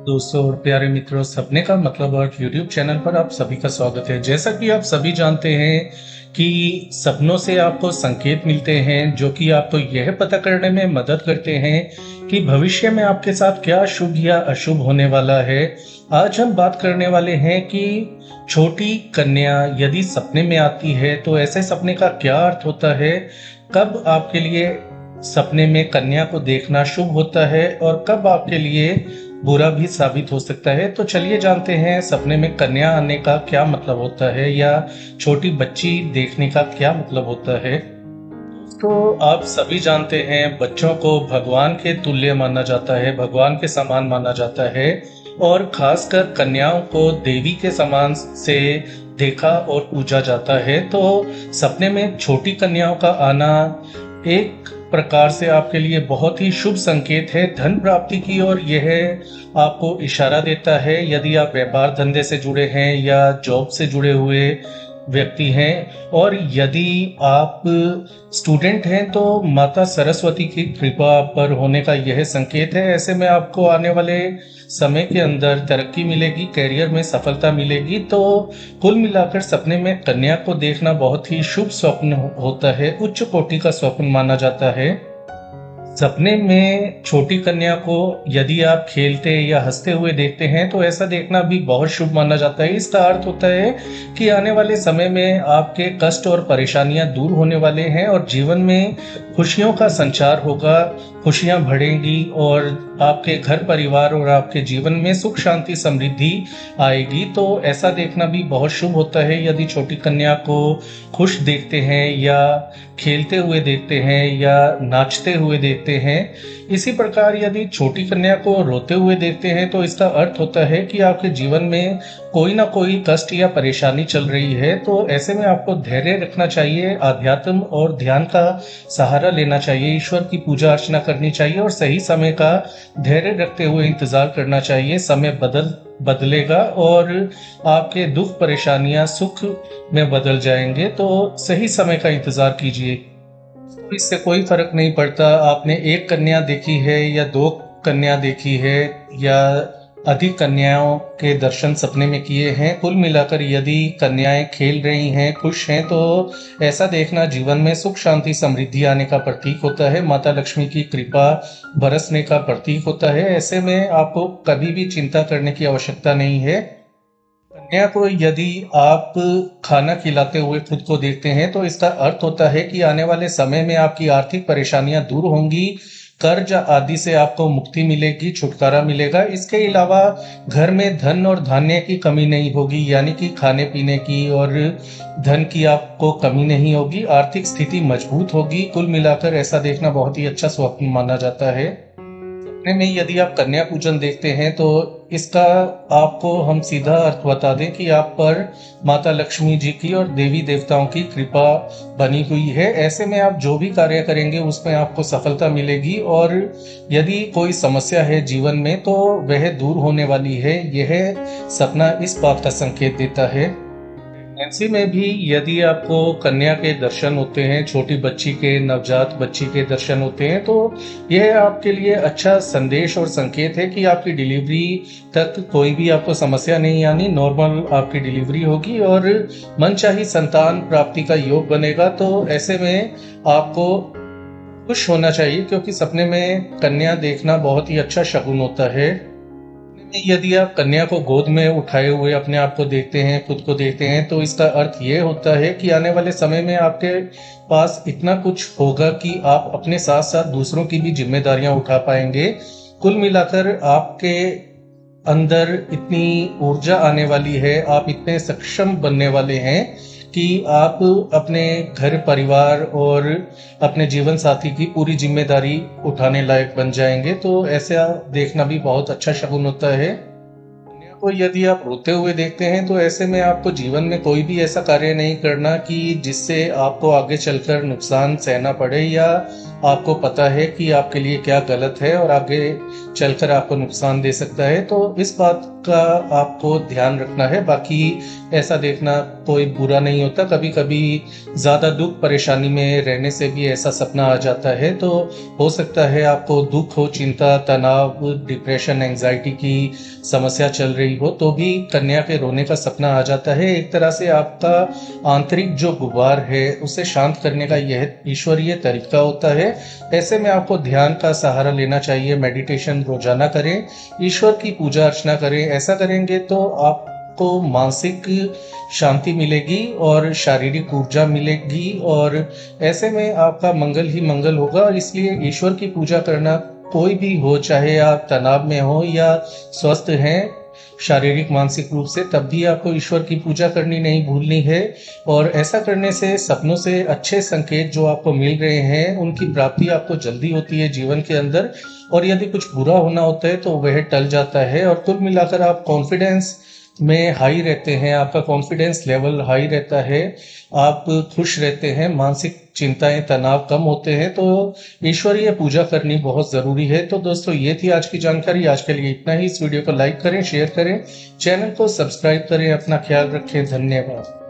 दोस्तों और प्यारे मित्रों, सपने का मतलब और यूट्यूब चैनल पर आप सभी का स्वागत है। जैसा कि आप सभी जानते हैं कि सपनों से आपको संकेत मिलते हैं जो कि आपको यह पता करने में मदद करते हैं कि भविष्य में आपके साथ क्या शुभ या अशुभ होने वाला है। आज हम बात करने वाले हैं कि छोटी कन्या यदि सपने में आती है तो ऐसे सपने का क्या अर्थ होता है, कब आपके लिए सपने में कन्या को देखना शुभ होता है और कब आपके लिए बुरा भी साबित हो सकता है। तो चलिए जानते हैं सपने में कन्या आने का क्या मतलब होता है या छोटी बच्ची देखने का क्या मतलब होता है। तो आप सभी जानते हैं बच्चों को भगवान के तुल्य माना जाता है, भगवान के समान माना जाता है और खासकर कन्याओं को देवी के समान से देखा और पूजा जाता है। तो सपने में छोटी कन्याओं का आना एक प्रकार से आपके लिए बहुत ही शुभ संकेत है धन प्राप्ति की, और यह आपको इशारा देता है यदि आप व्यापार धंधे से जुड़े हैं या जॉब से जुड़े हुए व्यक्ति हैं, और यदि आप स्टूडेंट हैं तो माता सरस्वती की कृपा आप पर होने का यह संकेत है। ऐसे में आपको आने वाले समय के अंदर तरक्की मिलेगी, करियर में सफलता मिलेगी। तो कुल मिलाकर सपने में कन्या को देखना बहुत ही शुभ स्वप्न होता है, उच्च कोटि का स्वप्न माना जाता है। सपने में छोटी कन्या को यदि आप खेलते या हंसते हुए देखते हैं तो ऐसा देखना भी बहुत शुभ माना जाता है। इसका अर्थ होता है कि आने वाले समय में आपके कष्ट और परेशानियां दूर होने वाले हैं और जीवन में खुशियों का संचार होगा, खुशियां बढ़ेंगी और आपके घर परिवार और आपके जीवन में सुख शांति समृद्धि आएगी। तो ऐसा देखना भी बहुत शुभ होता है यदि छोटी कन्या को खुश देखते हैं या खेलते हुए देखते हैं या नाचते हुए देखते हैं। इसी प्रकार यदि छोटी कन्या को रोते हुए देखते हैं तो इसका अर्थ होता है कि आपके जीवन में कोई ना कोई कष्ट या परेशानी चल रही है। तो ऐसे में आपको धैर्य रखना चाहिए, आध्यात्म और ध्यान का सहारा लेना चाहिए, ईश्वर की पूजा अर्चना करनी चाहिए और सही समय का धैर्य रखते हुए इंतजार करना चाहिए। समय बदलेगा और आपके दुख परेशानियां सुख में बदल जाएंगे। तो सही समय का इंतजार कीजिए। तो इससे कोई फर्क नहीं पड़ता आपने एक कन्या देखी है या दो कन्या देखी है या अधिक कन्याओं के दर्शन सपने में किए हैं। कुल मिलाकर यदि कन्याएं खेल रही हैं, खुश हैं, तो ऐसा देखना जीवन में सुख शांति समृद्धि आने का प्रतीक होता है, माता लक्ष्मी की कृपा बरसने का प्रतीक होता है। ऐसे में आपको कभी भी चिंता करने की आवश्यकता नहीं है। कन्या को यदि आप खाना खिलाते हुए खुद को देखते हैं तो इसका अर्थ होता है कि आने वाले समय में आपकी आर्थिक परेशानियां दूर होंगी, कर्ज आदि से आपको मुक्ति मिलेगी, छुटकारा मिलेगा। इसके अलावा घर में धन और धान्य की कमी नहीं होगी, यानी कि खाने पीने की और धन की आपको कमी नहीं होगी, आर्थिक स्थिति मजबूत होगी। कुल मिलाकर ऐसा देखना बहुत ही अच्छा स्वप्न माना जाता है। सपने में यदि आप कन्या पूजन देखते हैं तो इसका आपको हम सीधा अर्थ बता दें कि आप पर माता लक्ष्मी जी की और देवी देवताओं की कृपा बनी हुई है। ऐसे में आप जो भी कार्य करेंगे उसमें आपको सफलता मिलेगी और यदि कोई समस्या है जीवन में तो वह दूर होने वाली है। यह सपना इस बात का संकेत देता है। प्रेगनेंसी में भी यदि आपको कन्या के दर्शन होते हैं, छोटी बच्ची के, नवजात बच्ची के दर्शन होते हैं, तो यह आपके लिए अच्छा संदेश और संकेत है कि आपकी डिलीवरी तक कोई भी आपको समस्या नहीं आनी, नॉर्मल आपकी डिलीवरी होगी और मनचाही संतान प्राप्ति का योग बनेगा। तो ऐसे में आपको खुश होना चाहिए क्योंकि सपने में कन्या देखना बहुत ही अच्छा शगुन होता है। यदि आप कन्या को गोद में उठाए हुए अपने आप को देखते हैं, खुद को देखते हैं, तो इसका अर्थ ये होता है कि आने वाले समय में आपके पास इतना कुछ होगा कि आप अपने साथ साथ दूसरों की भी जिम्मेदारियां उठा पाएंगे। कुल मिलाकर आपके अंदर इतनी ऊर्जा आने वाली है, आप इतने सक्षम बनने वाले हैं कि आप अपने घर परिवार और अपने जीवन साथी की पूरी जिम्मेदारी उठाने लायक बन जाएंगे। तो ऐसा देखना भी बहुत अच्छा शगुन होता है। कन्या को यदि आप रोते हुए देखते हैं तो ऐसे में आपको जीवन में कोई भी ऐसा कार्य नहीं करना कि जिससे आपको आगे चलकर नुकसान सहना पड़े, या आपको पता है कि आपके लिए क्या गलत है और आगे चलकर आपको नुकसान दे सकता है। तो इस बात का आपको ध्यान रखना है। बाकी ऐसा देखना कोई बुरा नहीं होता। कभी कभी ज़्यादा दुख परेशानी में रहने से भी ऐसा सपना आ जाता है। तो हो सकता है आपको दुख हो, चिंता, तनाव, डिप्रेशन, एंजाइटी की समस्या चल रही हो तो भी कन्या के रोने का सपना आ जाता है। एक तरह से आपका आंतरिक जो गुबार है उसे शांत करने का यह ईश्वरीय तरीका होता है। ऐसे में आपको ध्यान का सहारा लेना चाहिए, मेडिटेशन रोजाना करें, ईश्वर की पूजा अर्चना करें। ऐसा करेंगे तो आपको मानसिक शांति मिलेगी और शारीरिक ऊर्जा मिलेगी, और ऐसे में आपका मंगल ही मंगल होगा। इसलिए ईश्वर की पूजा करना, कोई भी हो, चाहे आप तनाव में हो या स्वस्थ हैं शारीरिक मानसिक रूप से, तब भी आपको ईश्वर की पूजा करनी नहीं भूलनी है। और ऐसा करने से सपनों से अच्छे संकेत जो आपको मिल रहे हैं उनकी प्राप्ति आपको जल्दी होती है जीवन के अंदर, और यदि कुछ बुरा होना होता है तो वह टल जाता है। और कुल मिलाकर आप कॉन्फिडेंस में हाई रहते हैं, आपका कॉन्फिडेंस लेवल हाई रहता है, आप खुश रहते हैं, मानसिक चिंताएं तनाव कम होते हैं। तो ईश्वरीय पूजा करनी बहुत ज़रूरी है। तो दोस्तों ये थी आज की जानकारी। आज के लिए इतना ही। इस वीडियो को लाइक करें, शेयर करें, चैनल को सब्सक्राइब करें। अपना ख्याल रखें। धन्यवाद।